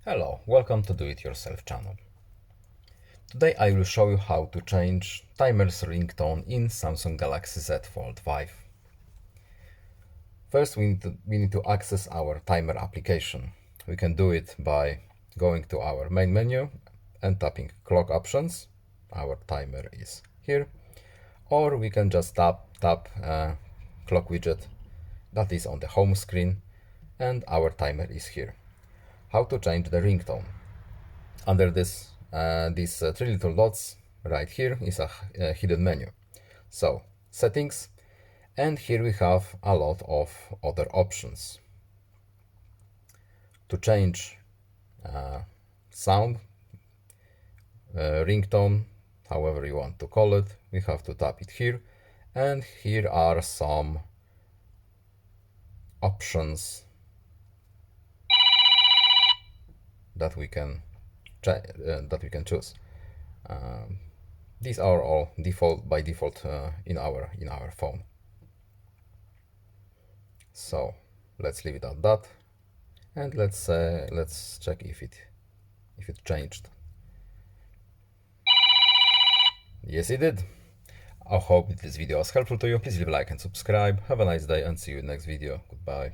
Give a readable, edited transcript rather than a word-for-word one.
Hello, welcome to Do It Yourself channel. Today I will show you how to change timer's ringtone in Samsung Galaxy Z Fold5. First we need to access our timer application. We can do it by going to our main menu and tapping clock options. Our timer is here. Or we can just tap clock widget that is on the home screen and our timer is here. How to change the ringtone? Under these three little dots right here is a hidden menu. So settings, and here we have a lot of other options. To change sound, ringtone, however you want to call it, we have to tap it here, and here are some options that we can choose. These are all by default in our phone. So let's leave it at that, and let's check if it changed. Yes, it did. I hope this video was helpful to you. Please leave a like and subscribe. Have a nice day and see you in the next video. Goodbye.